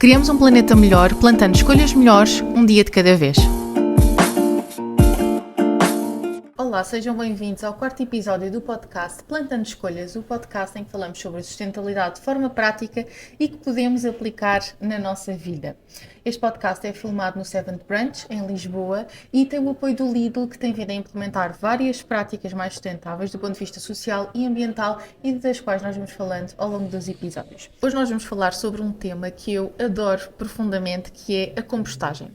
Criamos um planeta melhor, plantando escolhas melhores, um dia de cada vez. Olá, sejam bem-vindos ao quarto episódio do podcast Plantando Escolhas, o podcast em que falamos sobre sustentabilidade de forma prática e que podemos aplicar na nossa vida. Este podcast é filmado no Seventh Branch, em Lisboa, e tem o apoio do Lidl, que tem vindo a implementar várias práticas mais sustentáveis do ponto de vista social e ambiental e das quais nós vamos falando ao longo dos episódios. Hoje nós vamos falar sobre um tema que eu adoro profundamente, que é a compostagem.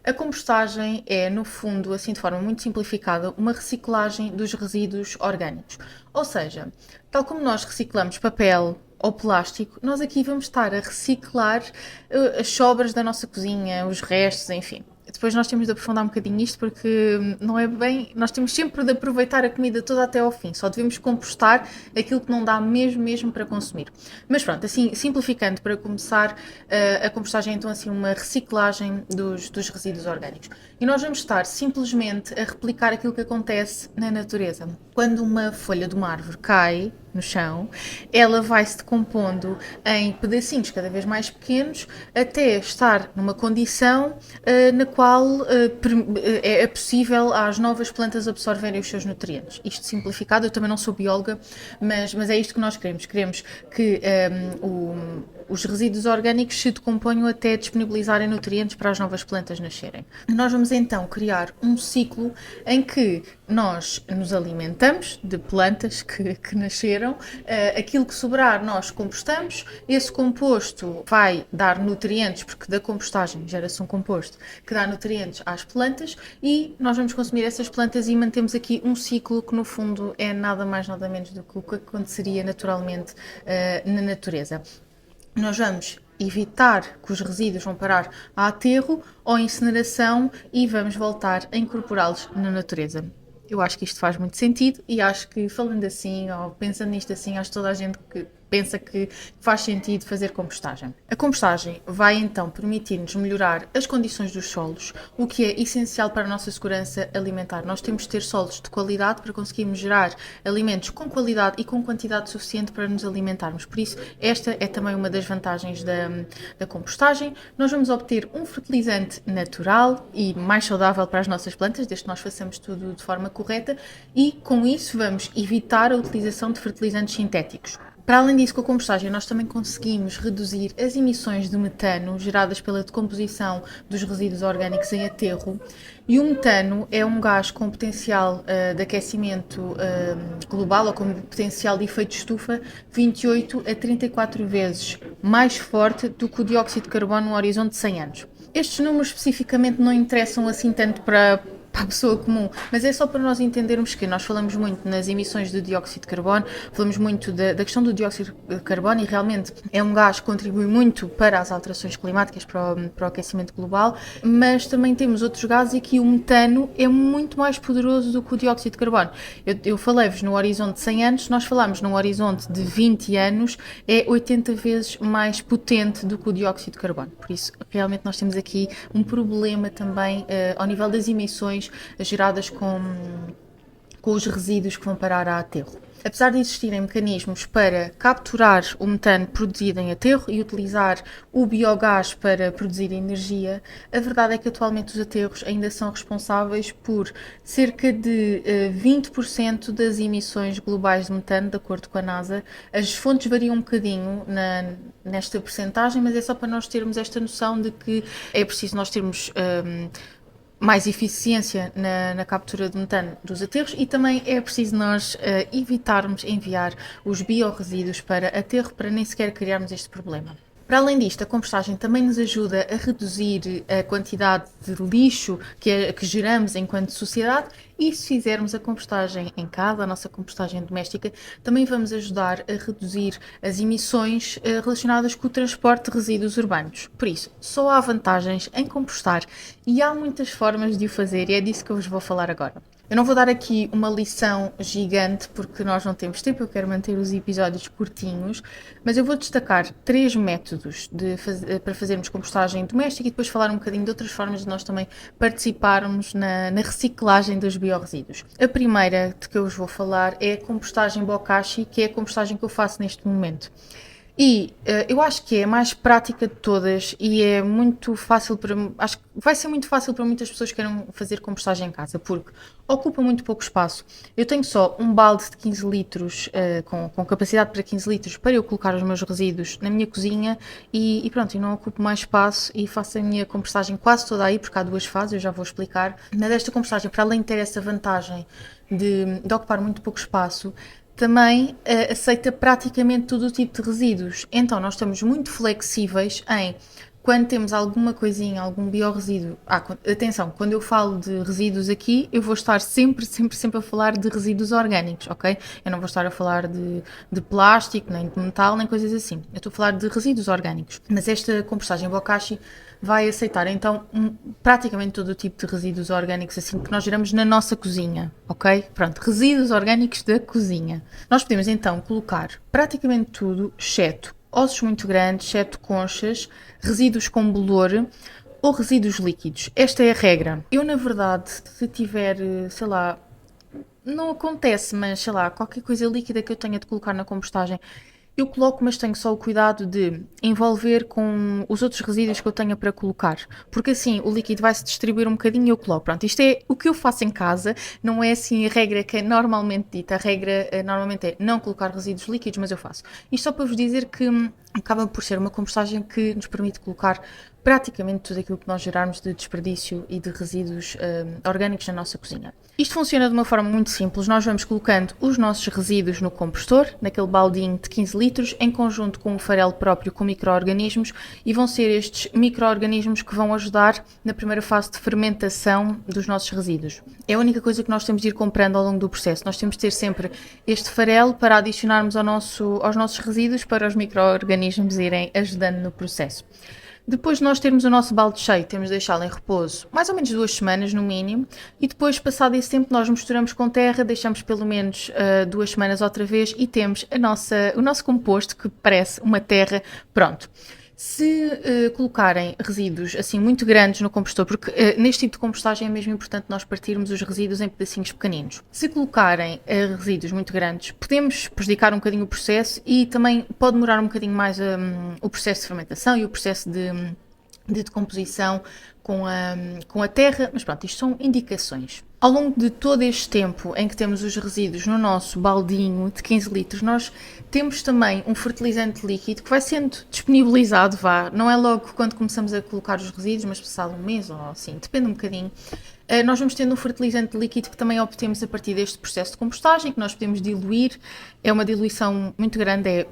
A compostagem é, no fundo, assim de forma muito simplificada, uma reciclagem dos resíduos orgânicos. Ou seja, tal como nós reciclamos papel ou plástico, nós aqui vamos estar a reciclar as sobras da nossa cozinha, os restos, enfim. Depois nós temos de aprofundar um bocadinho isto porque não é bem... Nós temos sempre de aproveitar a comida toda até ao fim. Só devemos compostar aquilo que não dá mesmo para consumir. Mas pronto, assim, simplificando para começar, a compostagem é então assim uma reciclagem dos resíduos orgânicos. E nós vamos estar simplesmente a replicar aquilo que acontece na natureza. Quando uma folha de uma árvore cai no chão, ela vai se decompondo em pedacinhos cada vez mais pequenos até estar numa condição na qual é possível às novas plantas absorverem os seus nutrientes. Isto simplificado, eu também não sou bióloga, mas é isto que nós queremos. Queremos que os resíduos orgânicos se decomponham até disponibilizarem nutrientes para as novas plantas nascerem. Nós vamos então criar um ciclo em que nós nos alimentamos de plantas que nasceram, aquilo que sobrar nós compostamos, esse composto vai dar nutrientes, porque da compostagem gera-se um composto que dá nutrientes às plantas e nós vamos consumir essas plantas e mantemos aqui um ciclo que no fundo é nada mais nada menos do que o que aconteceria naturalmente na natureza. Nós vamos evitar que os resíduos vão parar a aterro ou incineração e vamos voltar a incorporá-los na natureza. Eu acho que isto faz muito sentido e acho que falando assim ou pensando nisto assim, acho que toda a gente que pensa que faz sentido fazer compostagem. A compostagem vai então permitir-nos melhorar as condições dos solos, o que é essencial para a nossa segurança alimentar. Nós temos de ter solos de qualidade para conseguirmos gerar alimentos com qualidade e com quantidade suficiente para nos alimentarmos. Por isso, esta é também uma das vantagens da compostagem. Nós vamos obter um fertilizante natural e mais saudável para as nossas plantas, desde que nós façamos tudo de forma correta, e com isso vamos evitar a utilização de fertilizantes sintéticos. Para além disso, com a compostagem, nós também conseguimos reduzir as emissões de metano geradas pela decomposição dos resíduos orgânicos em aterro. E o metano é um gás com potencial de aquecimento global ou com potencial de efeito de estufa 28 a 34 vezes mais forte do que o dióxido de carbono no horizonte de 100 anos. Estes números especificamente não interessam assim tanto para a pessoa comum, mas é só para nós entendermos que nós falamos muito nas emissões de dióxido de carbono, falamos muito da questão do dióxido de carbono e realmente é um gás que contribui muito para as alterações climáticas, para o aquecimento global, mas também temos outros gases e que o metano é muito mais poderoso do que o dióxido de carbono. Eu falei-vos no horizonte de 100 anos, se nós falamos num horizonte de 20 anos, é 80 vezes mais potente do que o dióxido de carbono. Por isso, realmente nós temos aqui um problema também ao nível das emissões geradas com os resíduos que vão parar a aterro. Apesar de existirem mecanismos para capturar o metano produzido em aterro e utilizar o biogás para produzir energia, a verdade é que atualmente os aterros ainda são responsáveis por cerca de 20% das emissões globais de metano, de acordo com a NASA. As fontes variam um bocadinho nesta percentagem, mas é só para nós termos esta noção de que é preciso nós termos mais eficiência na captura de metano dos aterros e também é preciso nós evitarmos enviar os biorresíduos para aterro para nem sequer criarmos este problema. Para além disto, a compostagem também nos ajuda a reduzir a quantidade de lixo que geramos enquanto sociedade e se fizermos a compostagem em casa, a nossa compostagem doméstica, também vamos ajudar a reduzir as emissões relacionadas com o transporte de resíduos urbanos. Por isso, só há vantagens em compostar e há muitas formas de o fazer e é disso que eu vos vou falar agora. Eu não vou dar aqui uma lição gigante porque nós não temos tempo, eu quero manter os episódios curtinhos, mas eu vou destacar 3 métodos para fazermos compostagem doméstica e depois falar um bocadinho de outras formas de nós também participarmos na reciclagem dos biorresíduos. A primeira de que eu vos vou falar é a compostagem bokashi, que é a compostagem que eu faço neste momento. E eu acho que é a mais prática de todas e é muito fácil para. Acho que vai ser muito fácil para muitas pessoas que queiram fazer compostagem em casa, porque ocupa muito pouco espaço. Eu tenho só um balde de 15 litros, com capacidade para 15 litros, para eu colocar os meus resíduos na minha cozinha e pronto, eu não ocupo mais espaço e faço a minha compostagem quase toda aí, porque há duas fases, eu já vou explicar. Mas esta compostagem, para além de ter essa vantagem de ocupar muito pouco espaço, também aceita praticamente todo o tipo de resíduos. Então, nós estamos muito flexíveis em quando temos alguma coisinha, algum biorresíduo. Atenção, quando eu falo de resíduos aqui, eu vou estar sempre a falar de resíduos orgânicos, ok? Eu não vou estar a falar de plástico, nem de metal, nem coisas assim. Eu estou a falar de resíduos orgânicos. Mas esta compostagem Bokashi vai aceitar então praticamente todo o tipo de resíduos orgânicos assim que nós geramos na nossa cozinha, ok? Pronto, resíduos orgânicos da cozinha. Nós podemos então colocar praticamente tudo, exceto ossos muito grandes, exceto conchas, resíduos com bolor ou resíduos líquidos. Esta é a regra. Eu, na verdade, se tiver, sei lá, não acontece, mas sei lá, qualquer coisa líquida que eu tenha de colocar na compostagem, eu coloco, mas tenho só o cuidado de envolver com os outros resíduos que eu tenha para colocar. Porque assim o líquido vai se distribuir um bocadinho e eu coloco. Pronto, isto é o que eu faço em casa, não é assim a regra que é normalmente dita. A regra normalmente é não colocar resíduos líquidos, mas eu faço. Isto só para vos dizer que acaba por ser uma compostagem que nos permite colocar praticamente tudo aquilo que nós gerarmos de desperdício e de resíduos orgânicos na nossa cozinha. Isto funciona de uma forma muito simples. Nós vamos colocando os nossos resíduos no compostor, naquele baldinho de 15 litros, em conjunto com o farelo próprio com micro-organismos, e vão ser estes micro-organismos que vão ajudar na primeira fase de fermentação dos nossos resíduos. É a única coisa que nós temos de ir comprando ao longo do processo. Nós temos de ter sempre este farelo para adicionarmos aos nossos resíduos, para os micro-organismos irem ajudando no processo. Depois de nós termos o nosso balde cheio, temos de deixá-lo em repouso mais ou menos 2 semanas no mínimo, e depois, passado esse tempo, nós misturamos com terra, deixamos pelo menos 2 semanas outra vez e temos o nosso composto, que parece uma terra, pronto. Se colocarem resíduos assim muito grandes no compostor, porque neste tipo de compostagem é mesmo importante nós partirmos os resíduos em pedacinhos pequeninos. Se colocarem resíduos muito grandes, podemos prejudicar um bocadinho o processo e também pode demorar um bocadinho mais o processo de fermentação e o processo de decomposição com a terra, mas pronto, isto são indicações. Ao longo de todo este tempo em que temos os resíduos no nosso baldinho de 15 litros, nós temos também um fertilizante líquido que vai sendo disponibilizado, não é logo quando começamos a colocar os resíduos, mas passado um mês ou assim, depende um bocadinho. Nós vamos tendo um fertilizante líquido que também obtemos a partir deste processo de compostagem, que nós podemos diluir. É uma diluição muito grande, é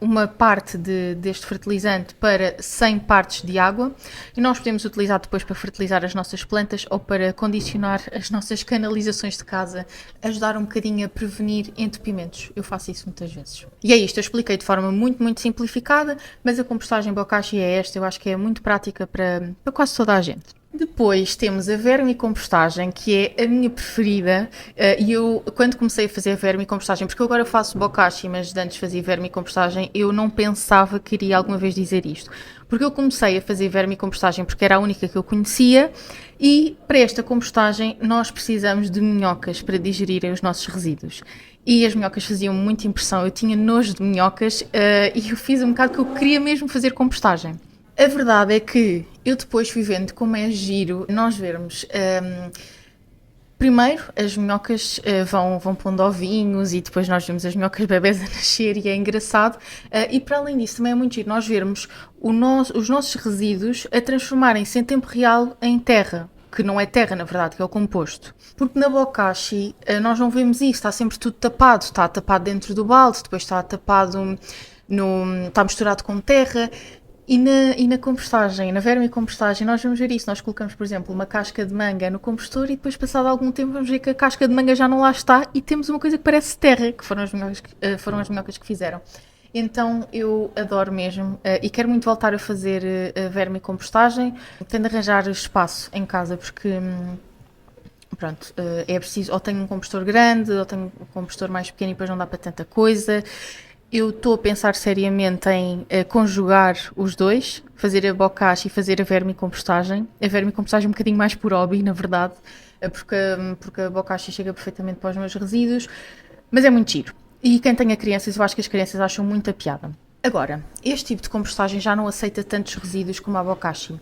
uma parte deste fertilizante para 100 partes de água, e nós podemos utilizar depois para fertilizar as nossas plantas ou para condicionar as nossas canalizações de casa, ajudar um bocadinho a prevenir entupimentos. Eu faço isso muitas vezes. E é isto, eu expliquei de forma muito simplificada, mas a compostagem Bokashi é esta, eu acho que é muito prática para quase toda a gente. Depois temos a vermicompostagem, que é a minha preferida, e eu, quando comecei a fazer a vermicompostagem, porque eu agora faço Bokashi, mas antes fazia vermicompostagem, eu não pensava que iria alguma vez dizer isto. Porque eu comecei a fazer vermicompostagem porque era a única que eu conhecia, e para esta compostagem nós precisamos de minhocas para digerirem os nossos resíduos. E as minhocas faziam muita impressão, eu tinha nojo de minhocas, e eu fiz um bocado que eu queria mesmo fazer compostagem. A verdade é que eu depois fui vendo como é giro nós vermos. Primeiro, as minhocas vão pondo ovinhos e depois nós vemos as minhocas bebés a nascer e é engraçado. E para além disso, também é muito giro nós vermos os nossos resíduos a transformarem-se em tempo real em terra. Que não é terra, na verdade, que é o composto. Porque na Bokashi nós não vemos isso, está sempre tudo tapado. Está tapado dentro do balde, depois está tapado está misturado com terra. E na compostagem, na vermicompostagem, nós vamos ver isso. Nós colocamos, por exemplo, uma casca de manga no compostor e depois, passado algum tempo, vamos ver que a casca de manga já não lá está e temos uma coisa que parece terra, que foram as minhocas que fizeram. Então eu adoro mesmo e quero muito voltar a fazer a vermicompostagem. Tendo de arranjar espaço em casa porque pronto, é preciso, ou tenho um compostor grande ou tenho um compostor mais pequeno e depois não dá para tanta coisa. Eu estou a pensar seriamente em conjugar os dois, fazer a Bokashi e fazer a vermicompostagem. A vermicompostagem um bocadinho mais por hobby, na verdade, porque a Bokashi chega perfeitamente para os meus resíduos, mas é muito giro. E quem tenha crianças, eu acho que as crianças acham muita piada. Agora, este tipo de compostagem já não aceita tantos resíduos como a bokashi.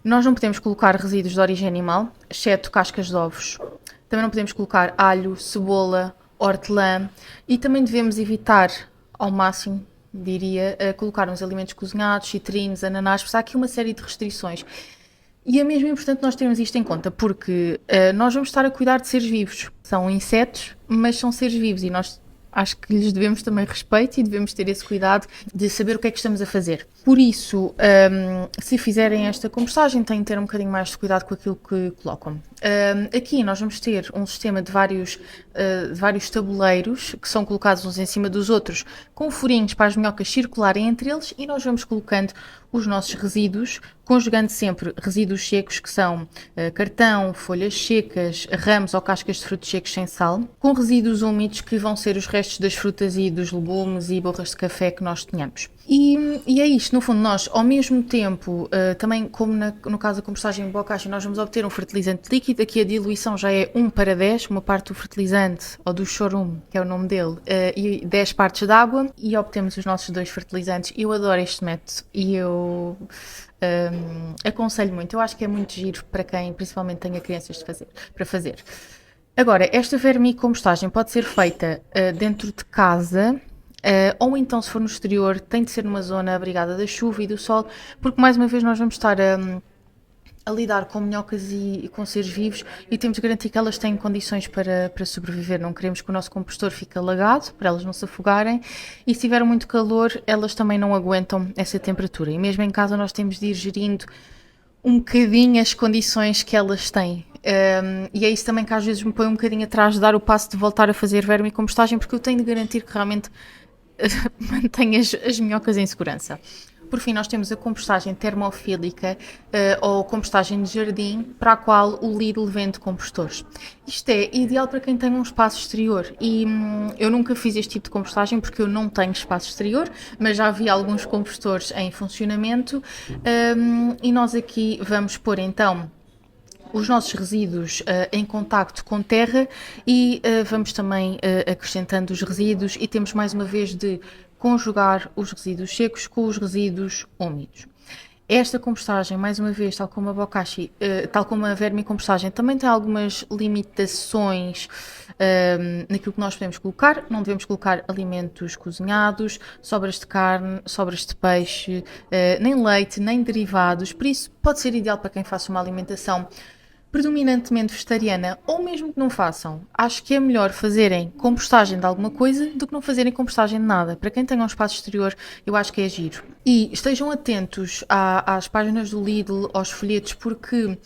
Nós não podemos colocar resíduos de origem animal, exceto cascas de ovos. Também não podemos colocar alho, cebola, hortelã e também devemos evitar ao máximo, diria, colocar uns alimentos cozinhados, citrinos, ananás, porque há aqui uma série de restrições. E é mesmo importante nós termos isto em conta, porque nós vamos estar a cuidar de seres vivos. São insetos, mas são seres vivos e nós acho que lhes devemos também respeito e devemos ter esse cuidado de saber o que é que estamos a fazer. Por isso, se fizerem esta compostagem, têm de ter um bocadinho mais de cuidado com aquilo que colocam. Aqui nós vamos ter um sistema de vários tabuleiros que são colocados uns em cima dos outros, com furinhos para as minhocas circularem entre eles e nós vamos colocando os nossos resíduos, conjugando sempre resíduos secos, que são cartão, folhas secas, ramos ou cascas de frutos secos sem sal, com resíduos úmidos que vão ser os restos das frutas e dos legumes e borras de café que nós tenhamos. E é isto, no fundo, nós, ao mesmo tempo, também como no caso da compostagem em bokashi, nós vamos obter um fertilizante líquido, aqui a diluição já é 1:10, uma parte do fertilizante, ou do chorume, que é o nome dele, e 10 partes de água, e obtemos os nossos 2 fertilizantes. Eu adoro este método e eu aconselho muito, eu acho que é muito giro para quem principalmente tenha crianças para fazer. Agora, esta vermicompostagem pode ser feita dentro de casa, ou então, se for no exterior, tem de ser numa zona abrigada da chuva e do sol, porque mais uma vez nós vamos estar a lidar com minhocas e com seres vivos e temos de garantir que elas têm condições para sobreviver. Não queremos que o nosso compostor fique alagado, para elas não se afogarem, e se tiver muito calor, elas também não aguentam essa temperatura. E mesmo em casa nós temos de ir gerindo um bocadinho as condições que elas têm. E é isso também que às vezes me põe um bocadinho atrás de dar o passo de voltar a fazer vermicompostagem, porque eu tenho de garantir que realmente mantenha as minhocas em segurança. Por fim, nós temos a compostagem termofílica ou compostagem de jardim, para a qual o Lidl vende compostores. Isto é ideal para quem tem um espaço exterior e eu nunca fiz este tipo de compostagem porque eu não tenho espaço exterior, mas já vi alguns compostores em funcionamento e nós aqui vamos pôr então os nossos resíduos em contacto com terra e vamos também acrescentando os resíduos e temos mais uma vez de conjugar os resíduos secos com os resíduos úmidos. Esta compostagem, mais uma vez, tal como a bokashi, tal como a vermicompostagem, também tem algumas limitações naquilo que nós podemos colocar. Não devemos colocar alimentos cozinhados, sobras de carne, sobras de peixe, nem leite, nem derivados. Por isso, pode ser ideal para quem faça uma alimentação predominantemente vegetariana, ou mesmo que não façam. Acho que é melhor fazerem compostagem de alguma coisa do que não fazerem compostagem de nada. Para quem tem um espaço exterior, eu acho que é giro. E estejam atentos às páginas do Lidl, aos folhetos, porque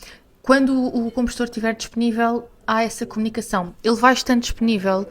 quando o compostor estiver disponível, há essa comunicação. Ele vai estando disponível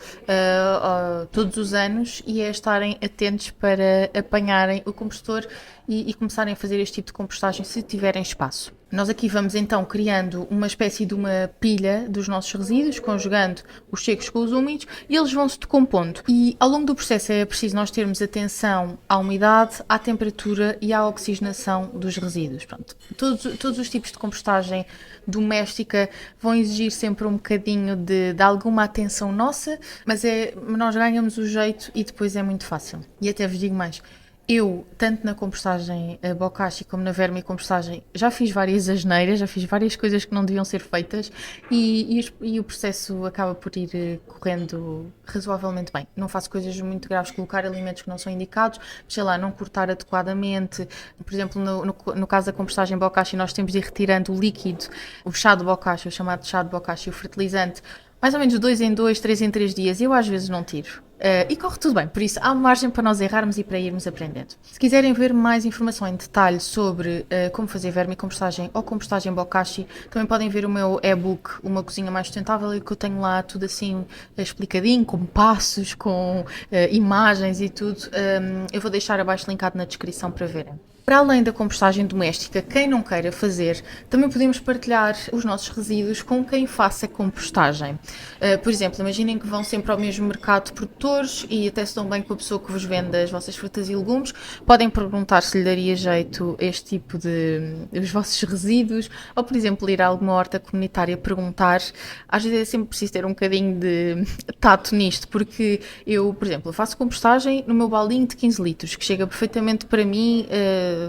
todos os anos e é estarem atentos para apanharem o compostor e começarem a fazer este tipo de compostagem se tiverem espaço. Nós aqui vamos então criando uma espécie de uma pilha dos nossos resíduos, conjugando os secos com os úmidos, e eles vão se decompondo. E ao longo do processo é preciso nós termos atenção à umidade, à temperatura e à oxigenação dos resíduos. Pronto, todos os tipos de compostagem doméstica vão exigir sempre um bocadinho de alguma atenção nossa, mas nós ganhamos o jeito e depois é muito fácil. E até vos digo mais. Eu, tanto na compostagem bokashi como na vermicompostagem, já fiz várias asneiras, já fiz várias coisas que não deviam ser feitas e o processo acaba por ir correndo razoavelmente bem. Não faço coisas muito graves, colocar alimentos que não são indicados, sei lá, não cortar adequadamente. Por exemplo, no caso da compostagem bokashi, nós temos de ir retirando o líquido, o chá de bokashi, o chamado chá de bokashi, o fertilizante, mais ou menos 2 em 2, 3 em 3 dias. Eu às vezes não tiro. E corre tudo bem, por isso há margem para nós errarmos e para irmos aprendendo. Se quiserem ver mais informação em detalhe sobre como fazer vermicompostagem ou compostagem bokashi, também podem ver o meu e-book, Uma Cozinha Mais Sustentável, que eu tenho lá tudo assim explicadinho, com passos, com imagens e tudo. Eu vou deixar abaixo linkado na descrição para verem. Para além da compostagem doméstica, quem não queira fazer, também podemos partilhar os nossos resíduos com quem faça compostagem. Por exemplo, imaginem que vão sempre ao mesmo mercado produtor produtores e até se dão bem com a pessoa que vos vende as vossas frutas e legumes. Podem perguntar se lhe daria jeito este tipo os vossos resíduos, ou por exemplo ir a alguma horta comunitária perguntar. Às vezes é sempre preciso ter um bocadinho de tato nisto, porque eu, por exemplo, faço compostagem no meu baldinho de 15 litros, que chega perfeitamente para mim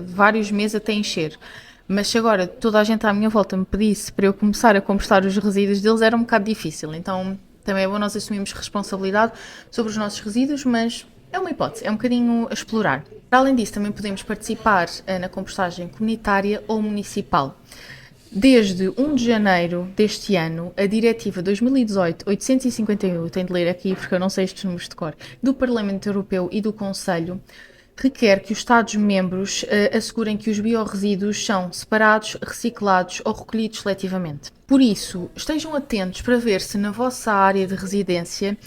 vários meses até encher. Mas se agora toda a gente à minha volta me pedisse para eu começar a compostar os resíduos deles, era um bocado difícil. Então também é bom nós assumirmos responsabilidade sobre os nossos resíduos, mas é uma hipótese, é um bocadinho a explorar. Para além disso, também podemos participar na compostagem comunitária ou municipal. Desde 1 de janeiro deste ano, a Diretiva 2018-851, tenho de ler aqui porque eu não sei estes números de cor, do Parlamento Europeu e do Conselho, requer que os Estados-membros assegurem que os biorresíduos são separados, reciclados ou recolhidos seletivamente. Por isso, estejam atentos para ver se na vossa área de residência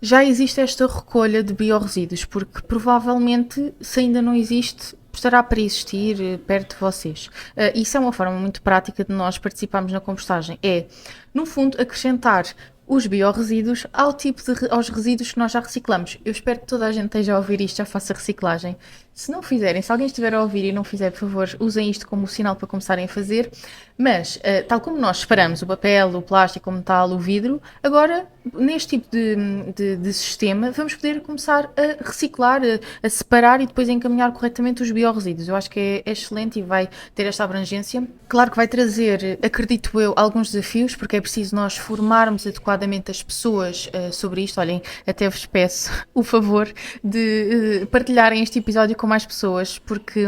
já existe esta recolha de biorresíduos, porque provavelmente, se ainda não existe, estará para existir perto de vocês. Isso é uma forma muito prática de nós participarmos na compostagem. É, no fundo, acrescentar os biorresíduos aos resíduos que nós já reciclamos. Eu espero que toda a gente esteja a ouvir isto, já faça reciclagem. Se não fizerem, se alguém estiver a ouvir e não fizer, por favor, usem isto como sinal para começarem a fazer. Mas, tal como nós separamos o papel, o plástico, o metal, o vidro, agora, neste tipo de sistema, vamos poder começar a reciclar, a separar e depois a encaminhar corretamente os biorresíduos. Eu acho que é excelente e vai ter esta abrangência. Claro que vai trazer, acredito eu, alguns desafios, porque é preciso nós formarmos adequadamente as pessoas sobre isto. Olhem, até vos peço o favor de partilharem este episódio com mais pessoas, porque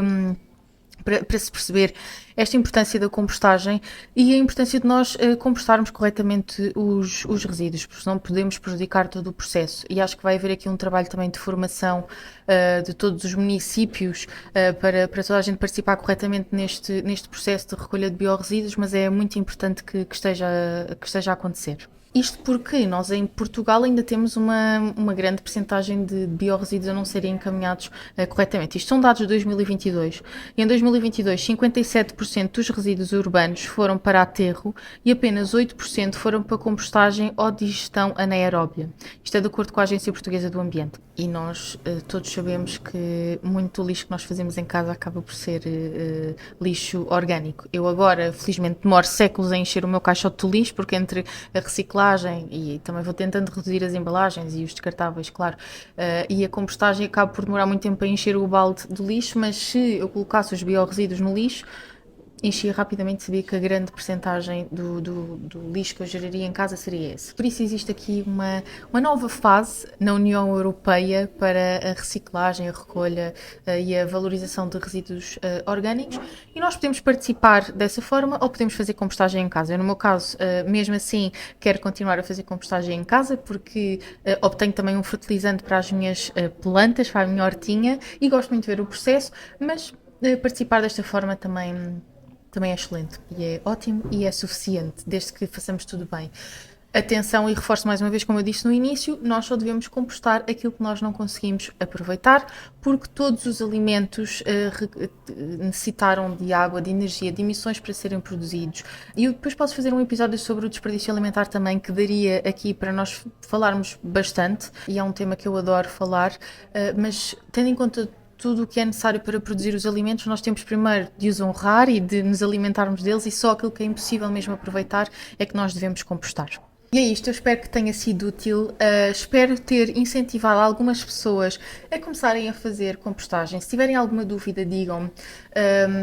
para se perceber esta importância da compostagem e a importância de nós compostarmos corretamente os resíduos, porque senão podemos prejudicar todo o processo. E acho que vai haver aqui um trabalho também de formação de todos os municípios para toda a gente participar corretamente neste processo de recolha de biorresíduos, mas é muito importante que esteja a acontecer. Isto porque nós em Portugal ainda temos uma grande percentagem de biorresíduos a não serem encaminhados corretamente. Isto são dados de 2022. E em 2022, 57% dos resíduos urbanos foram para aterro e apenas 8% foram para compostagem ou digestão anaeróbia. Isto é de acordo com a Agência Portuguesa do Ambiente. E nós todos sabemos que muito do lixo que nós fazemos em casa acaba por ser lixo orgânico. Eu agora, felizmente, demoro séculos a encher o meu caixote de lixo, porque entre a reciclagem e também vou tentando reduzir as embalagens e os descartáveis, claro, e a compostagem acaba por demorar muito tempo a encher o balde do lixo, mas se eu colocasse os biorresíduos no lixo, enchia rapidamente, sabia que a grande percentagem do lixo que eu geraria em casa seria esse. Por isso existe aqui uma nova fase na União Europeia para a reciclagem, a recolha e a valorização de resíduos orgânicos, e nós podemos participar dessa forma ou podemos fazer compostagem em casa. Eu, no meu caso, mesmo assim, quero continuar a fazer compostagem em casa porque obtenho também um fertilizante para as minhas plantas, para a minha hortinha, e gosto muito de ver o processo, mas participar desta forma também é excelente e é ótimo e é suficiente, desde que façamos tudo bem. Atenção, e reforço mais uma vez, como eu disse no início, nós só devemos compostar aquilo que nós não conseguimos aproveitar, porque todos os alimentos necessitaram de água, de energia, de emissões para serem produzidos. E eu depois posso fazer um episódio sobre o desperdício alimentar também, que daria aqui para nós falarmos bastante, e é um tema que eu adoro falar, mas tendo em conta tudo o que é necessário para produzir os alimentos, nós temos primeiro de os honrar e de nos alimentarmos deles, e só aquilo que é impossível mesmo aproveitar é que nós devemos compostar. E é isto, eu espero que tenha sido útil, espero ter incentivado algumas pessoas a começarem a fazer compostagem. Se tiverem alguma dúvida, digam-me.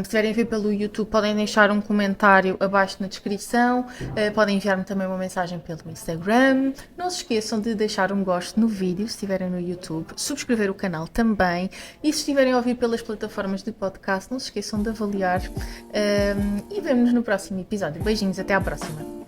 Se tiverem a ver pelo YouTube, podem deixar um comentário abaixo na descrição, podem enviar-me também uma mensagem pelo Instagram. Não se esqueçam de deixar um gosto no vídeo, se estiverem no YouTube, subscrever o canal também, e se estiverem a ouvir pelas plataformas de podcast, não se esqueçam de avaliar, e vemo-nos no próximo episódio. Beijinhos, até à próxima!